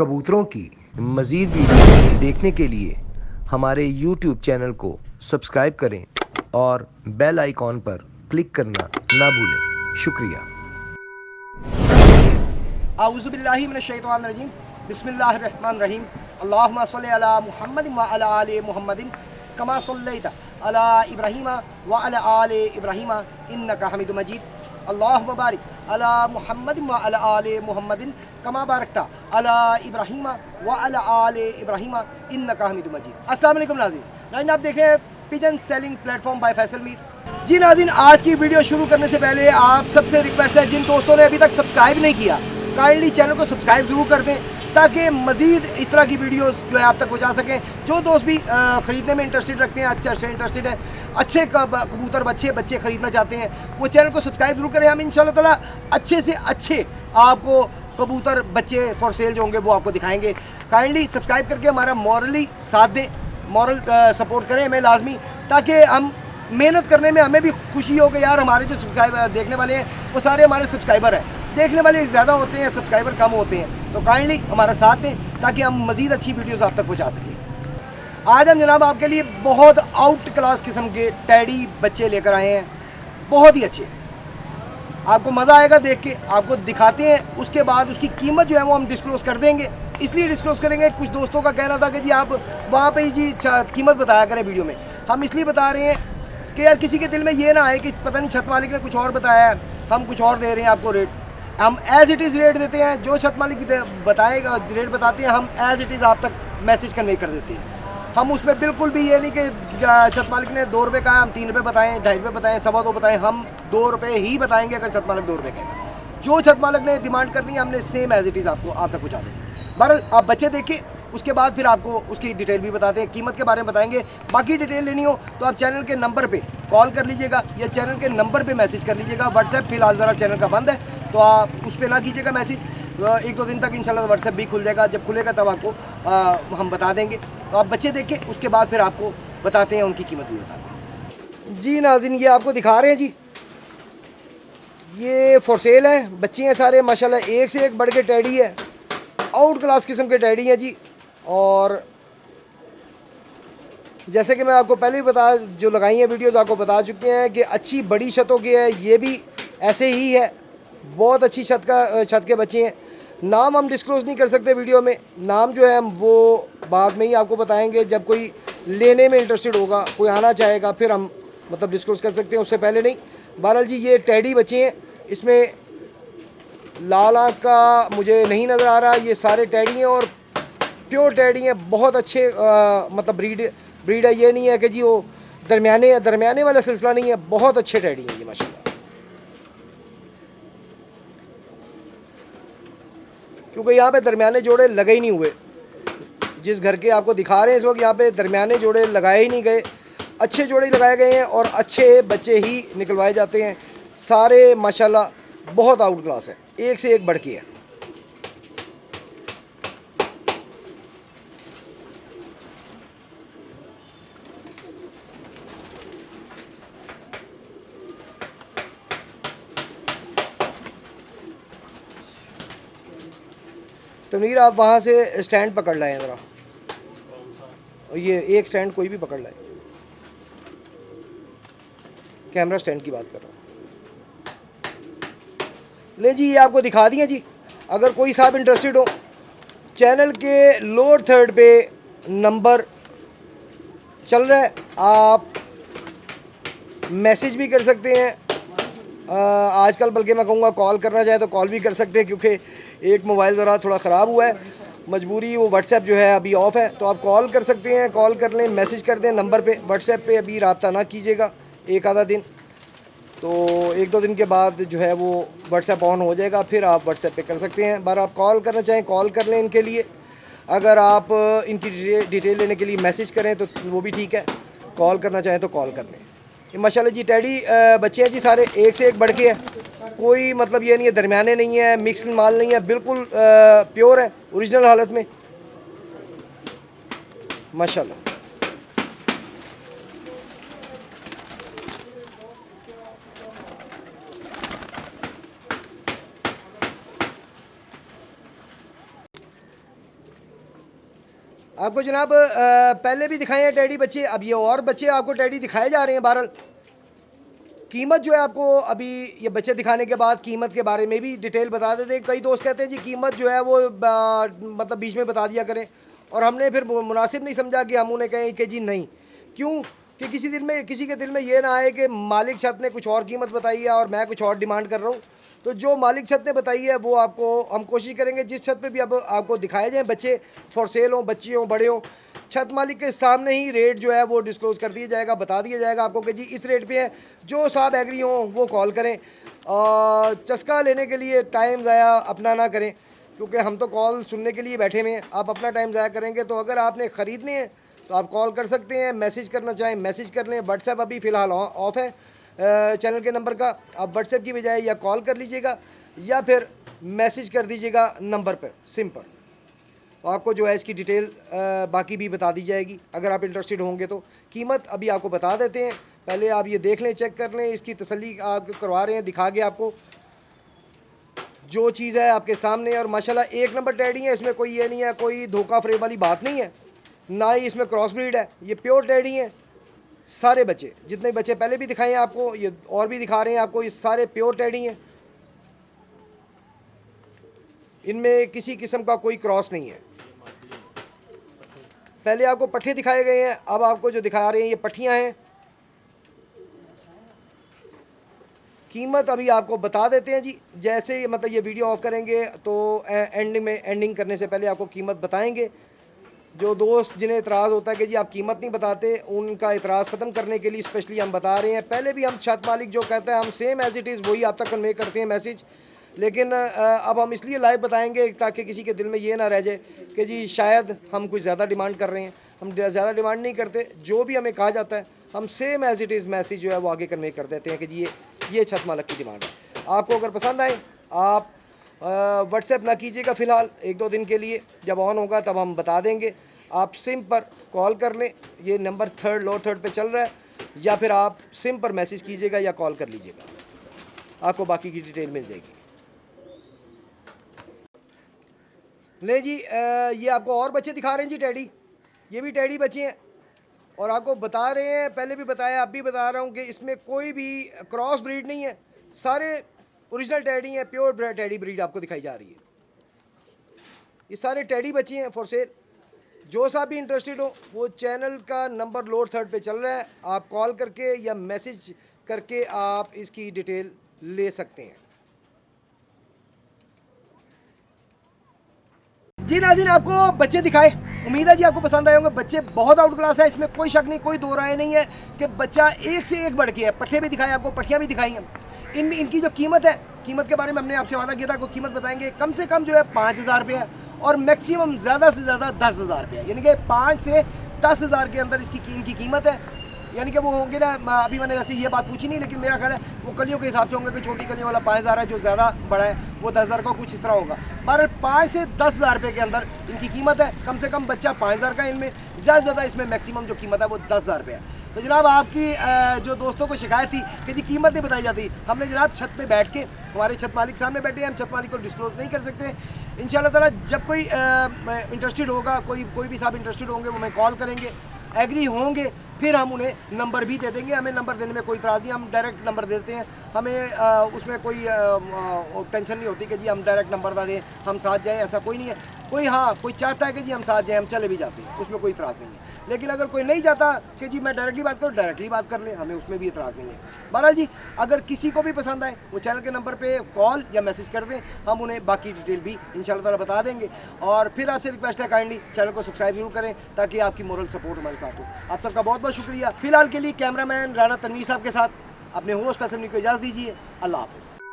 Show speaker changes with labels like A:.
A: कबूतरों की मज़ीद वीडियो देखने के लिए हमारे YouTube चैनल को सब्सक्राइब करें और बेल आइकॉन पर क्लिक करना ना भूलें। शुक्रिया।
B: आऊज़ुबिल्लाहि मिनश्शैतानिर्रजीम बिस्मिल्लाहिर्रहमानिर्रहीम अल्लाहुम्मा सल्लि अला मुहम्मदिन व अला आलि मुहम्मदिन कमा सल्लैता अला इब्राहीम व अला आलि इब्राहीम इन्नका हमीदुम मजीद अल्लाहुम्मा बारिक अला मुहम्मदिन व अला आलि मुहम्मदिन कमा बारकता अला इब्राहीम व अला आलि इब्राहीम इन्नका हमीदुम मजीद। अस्सलाम वालेकुम नाज़रीन, आप देख रहे हैं pigeon selling platform by Faisal Mir. जी नाज़रीन, आज की वीडियो शुरू करने से पहले आप सबसे रिक्वेस्ट है, जिन दोस्तों ने अभी तक सब्सक्राइब नहीं किया काइंडली चैनल को सब्सक्राइब ज़रूर कर दें ताकि मज़ीद इस तरह की वीडियोस जो है आप तक पहुंचा सकें। जो दोस्त भी ख़रीदने में इंटरेस्टेड रखते हैं, अच्छा से इंटरेस्टेड है, अच्छे कबूतर बच्चे ख़रीदना चाहते हैं, वो चैनल को सब्सक्राइब ज़रूर करें। हम इंशाल्लाह ताला अच्छे से अच्छे आपको कबूतर बच्चे फॉर सेल जो होंगे वो आपको दिखाएँगे। काइंडली सब्सक्राइब करके हमारा मॉरली साथ दें, मॉरल सपोर्ट करें हमें लाजमी, ताकि हम मेहनत करने में हमें भी खुशी हो कि यार हमारे जो सब्सक्राइबर देखने वाले हैं वो सारे हमारे सब्सक्राइबर हैं। देखने वाले ज़्यादा होते हैं, सब्सक्राइबर कम होते हैं, तो काइंडली हमारा साथ दें ताकि हम मज़ीद अच्छी वीडियोस आप तक पहुंचा सकें। आज हम जनाब आपके लिए बहुत आउट क्लास किस्म के टैडी बच्चे लेकर आए हैं, बहुत ही अच्छे, आपको मज़ा आएगा देख के। आपको दिखाते हैं, उसके बाद उसकी कीमत जो है वो हम डिस्क्लोज़ कर देंगे। इसलिए डिस्क्लोज़ करेंगे, कुछ दोस्तों का कहना था कि जी आप वहाँ पर ही जी कीमत बताया करें वीडियो में। हम इसलिए बता रहे हैं कि यार किसी के दिल में ये ना आए कि पता नहीं छत मालिक ने कुछ और बताया है, हम कुछ और दे रहे हैं आपको रेट। हम एज़ इट इज़ रेट देते हैं, जो छत मालिक बताएगा रेट बताते हैं, हम एज़ इट इज़ आप तक मैसेज कन्वे कर देते हैं। हम उसमें बिल्कुल भी ये नहीं कि छत मालिक ने 2 रुपये कहा हम 3 रुपये बताएं, 2.5 रुपये बताएं, 2.25 बताएं। हम 2 रुपये ही बताएंगे अगर छत मालिक 2 रुपये कहेगा। जो छत मालिक ने डिमांड करनी है हमने सेम एज़ इट इज़ आपको आप तक पहुँचा देंगे। बहरहाल आप बच्चे देखिए, उसके बाद फिर आपको उसकी डिटेल भी बताते हैं, कीमत के बारे में बताएंगे। बाकी डिटेल लेनी हो तो आप चैनल के नंबर पे कॉल कर लीजिएगा या चैनल के नंबर पे मैसेज कर लीजिएगा। व्हाट्सएप फ़िलहाल ज़रा चैनल का बंद है, तो आप उस पर ना कीजिएगा मैसेज। 1-2 दिन तक इंशाल्लाह व्हाट्सएप भी खुल जाएगा, जब खुलेगा तब आपको हम बता देंगे। तो आप बच्चे देखें, उसके बाद फिर आपको बताते हैं, उनकी कीमत भी बताते हैं। जी नाज़रीन, ये आपको दिखा रहे हैं जी, ये फॉर सेल है, बच्चे हैं सारे माशाल्लाह, एक से एक बढ़ के टैडी है, आउट क्लास किस्म के टैडी हैं जी। और जैसे कि मैं आपको पहले ही जो लगाई हैं वीडियोज़ आपको बता चुके हैं कि अच्छी बड़ी छतों की है, ये भी ऐसे ही है, बहुत अच्छी छत के बच्चे हैं। नाम हम डिस्क्लोज़ नहीं कर सकते वीडियो में, नाम जो है हम वो बाद में ही आपको बताएंगे, जब कोई लेने में इंटरेस्टेड होगा, कोई आना चाहेगा, फिर हम मतलब डिस्क्लोज़ कर सकते हैं, उससे पहले नहीं। बहरहाल जी, ये टैडी बच्चे हैं, इसमें लाल आँख का मुझे नहीं नज़र आ रहा, ये सारे टैडी हैं और प्योर टैडी हैं, बहुत अच्छे मतलब ब्रीड है। ये नहीं है कि जी वो दरमियाने वाला सिलसिला नहीं है, बहुत अच्छे टैडी हैं ये माशाल्लाह। क्योंकि यहाँ पे दरमियाने जोड़े लगे ही नहीं हुए, जिस घर के आपको दिखा रहे हैं इस वक्त यहाँ पे दरमियाने जोड़े लगाए ही नहीं गए, अच्छे जोड़े लगाए गए हैं और अच्छे बच्चे ही निकलवाए जाते हैं। सारे माशाल्लाह बहुत आउट क्लास हैं, एक से एक बढ़ के है। तनवीर, आप वहाँ से स्टैंड पकड़ लाएं ज़रा, और ये एक स्टैंड कोई भी पकड़ लाए, कैमरा स्टैंड की बात कर रहा हूँ। ले जी, ये आपको दिखा दिए जी। अगर कोई साहब इंटरेस्टेड हो, चैनल के लोअर थर्ड पे नंबर चल रहा है, आप मैसेज भी कर सकते हैं। आजकल बल्कि मैं कहूँगा कॉल करना चाहे तो कॉल भी कर सकते हैं, क्योंकि एक मोबाइल ज़रा थोड़ा ख़राब हुआ है, मजबूरी, वो व्हाट्सएप जो है अभी ऑफ़ है, तो आप कॉल कर सकते हैं, कॉल कर लें, मैसेज कर दें नंबर पे। व्हाट्सएप पे अभी रब्ता ना कीजिएगा एक आधा दिन, तो 1-2 दिन के बाद जो है वो व्हाट्सएप ऑन हो जाएगा, फिर आप व्हाट्सएप पे कर सकते हैं। बार आप कॉल करना चाहें कॉल कर लें इनके लिए, अगर आप इनकी डिटेल लेने के लिए मैसेज करें तो वो भी ठीक है, कॉल करना चाहें तो कॉल कर लें। ये माशाल्लाह जी टैडी बच्चे हैं जी, सारे एक से एक बढ़ के है, कोई मतलब ये नहीं है दरमियाने नहीं है, मिक्स माल नहीं है, बिल्कुल प्योर है, ओरिजिनल हालत में माशाल्लाह। आपको जनाब पहले भी दिखाए हैं टेडी बच्चे, अब ये और बच्चे आपको टेडी दिखाए जा रहे हैं। बहरहाल कीमत जो है आपको अभी ये बच्चे दिखाने के बाद कीमत के बारे में भी डिटेल बता देते हैं। कई दोस्त कहते हैं जी कीमत जो है वो मतलब बीच में बता दिया करें, और हमने फिर मुनासिब नहीं समझा कि हम उन्हें कहें कि जी नहीं। क्यों कि किसी के दिल में ये ना आए कि मालिक छत ने कुछ और कीमत बताई है और मैं कुछ और डिमांड कर रहा हूँ। तो जो मालिक छत ने बताई है वो आपको हम कोशिश करेंगे जिस छत पे भी अब आपको दिखाए जाएँ बच्चे फॉर सेल हों, बच्चे हों, बड़े हों, छत मालिक के सामने ही रेट जो है वो डिस्क्लोज़ कर दिया जाएगा, बता दिया जाएगा आपको कि जी इस रेट पे है। जो साहब एग्री हों वो कॉल करें, चस्का लेने के लिए टाइम ज़ाया अपना ना करें, क्योंकि हम तो कॉल सुनने के लिए बैठे हुए हैं। आप अपना टाइम ज़ाया करेंगे तो अगर आपने ख़रीदने हैं तो आप कॉल कर सकते हैं, मैसेज करना चाहें मैसेज कर लें। व्हाट्सएप अभी फ़िलहाल ऑफ है चैनल के नंबर का, आप व्हाट्सएप की बजाय या कॉल कर लीजिएगा या फिर मैसेज कर दीजिएगा नंबर पर, सिंपल। तो आपको जो है इसकी डिटेल बाकी भी बता दी जाएगी अगर आप इंटरेस्टेड होंगे तो। कीमत अभी आपको बता देते हैं, पहले आप ये देख लें, चेक कर लें, इसकी तसल्ली आप करवा रहे हैं, दिखा के आपको जो चीज़ है आपके सामने। और माशाल्लाह एक नंबर टेडी है, इसमें कोई ये नहीं है, कोई धोखा फ्रेब वाली बात नहीं है, ना ही इसमें क्रॉस ब्रीड है, ये प्योर टेडी हैं। सारे बच्चे जितने बच्चे पहले भी दिखाए हैं आपको, ये और भी दिखा रहे हैं आपको, ये सारे प्योर टेडी हैं, इनमें किसी किस्म का कोई क्रॉस नहीं है। पहले आपको पट्ठे दिखाए गए हैं, अब आपको जो दिखा रहे हैं ये पट्ठियाँ हैं। कीमत अभी आपको बता देते हैं जी, जैसे मतलब ये वीडियो ऑफ करेंगे तो एंडिंग करने से पहले आपको कीमत बताएंगे। जो दोस्त जिन्हें इतराज़ होता है कि जी आप कीमत नहीं बताते, उनका इतराज़ ख़त्म करने के लिए स्पेशली हम बता रहे हैं। पहले भी हम छत मालिक जो कहता है हम सेम एज़ इट इज़ वही आप तक कन्वे करते हैं मैसेज, लेकिन अब हम इसलिए लाइव बताएंगे ताकि किसी के दिल में ये ना रह जाए कि जी शायद हम कुछ ज़्यादा डिमांड कर रहे हैं। हम ज़्यादा डिमांड नहीं करते, जो भी हमें कहा जाता है हम same as it is message जो है वो आगे कन्वे कर देते हैं कि जी ये छत मालिक की डिमांड है। आपको अगर पसंद आए आप व्हाट्सएप ना कीजिएगा फ़िलहाल 1-2 दिन के लिए, जब ऑन होगा तब हम बता देंगे। आप सिम पर कॉल कर लें, ये नंबर लोअर थर्ड पे चल रहा है, या फिर आप सिम पर मैसेज कीजिएगा या कॉल कर लीजिएगा, आपको बाकी की डिटेल मिल जाएगी। ले जी ये आपको और बच्चे दिखा रहे हैं जी टेडी, ये भी टेडी बच्चे हैं, और आपको बता रहे हैं, पहले भी बताया अब भी बता रहा हूँ कि इसमें कोई भी क्रॉस ब्रीड नहीं है, सारे ओरिजिनल टेडी हैं, प्योर टेडी ब्रीड आपको दिखाई जा रही है। ये सारे टेडी बच्चे हैं फॉर सेल। जो सा भी इंटरेस्टेड हो वो चैनल का नंबर लोअर थर्ड पे चल रहा है, आप कॉल करके या मैसेज करके आप इसकी डिटेल ले सकते हैं। जी नाज़रीन, आपको बच्चे दिखाए, उम्मीद है जी आपको पसंद आए होंगे। बच्चे बहुत आउट क्लास है, इसमें कोई शक नहीं, कोई दो राय नहीं है कि बच्चा एक से एक बढ़ के है। पट्ठे भी दिखाए आपको, पट्टियाँ भी दिखाई हैं। इनकी जो कीमत है, कीमत के बारे में हमने आपसे वादा किया था, आपको कीमत बताएंगे। कम से कम जो है 5,000 रुपये है और मैक्सिमम ज़्यादा से ज़्यादा 10,000 रुपये, यानी कि 5 से 10,000 के अंदर इनकी कीमत है। यानी कि वो होंगे ना, अभी मैंने वैसे ये बात पूछी नहीं, लेकिन मेरा ख्याल है वो कलियों के हिसाब से होंगे कि छोटी कलियों वाला 5,000 है, जो ज़्यादा बड़ा है वो 10,000 का कुछ इस तरह होगा। पर 5 से 10,000 रुपये के अंदर इनकी कीमत है। कम से कम बच्चा 5,000 का, इनमें ज़्यादा से ज़्यादा इसमें मैक्सिमम जो कीमत है वो 10,000 रुपये है। तो जनाब आपकी जो दोस्तों को शिकायत थी कि जी कीमत नहीं बताई जाती, हमने जनाब छत पे बैठ के, हमारे छत मालिक सामने बैठे हैं, हम छत मालिक को डिस्क्लोज नहीं कर सकते। इंशाल्लाह ताला जब कोई इंटरेस्टेड होगा, कोई भी साहब इंटरेस्टेड होंगे वो हमें कॉल करेंगे, एग्री होंगे, फिर हम उन्हें नंबर भी दे देंगे। हमें नंबर देने में कोई इतराज़ नहीं, हम डायरेक्ट नंबर देते हैं, हमें उसमें कोई टेंशन नहीं होती कि जी हम डायरेक्ट नंबर ना दें, हम साथ जाएं, ऐसा कोई नहीं है। कोई चाहता है कि जी हम साथ जाएं, हम चले भी जाते हैं, उसमें कोई इतराज़ नहीं है। लेकिन अगर कोई नहीं चाहता कि जी मैं डायरेक्टली बात करूँ, डायरेक्टली बात कर ले, हमें उसमें भी इतराज़ नहीं है। बहरहाल जी, अगर किसी को भी पसंद आए वो चैनल के नंबर पे कॉल या मैसेज कर दें, हम उन्हें बाकी डिटेल भी इंशाल्लाह ताला बता देंगे। और फिर आपसे रिक्वेस्ट है, काइंडली चैनल को सब्सक्राइब जरूर करें ताकि आपकी मोरल सपोर्ट हमारे साथ हो। आप सबका बहुत बहुत शुक्रिया। फिलहाल के लिए कैमरामैन राना तनवीर साहब के साथ अपने होस्ट असलमी को इजाज़त दीजिए। अल्लाह हाफ़िज़।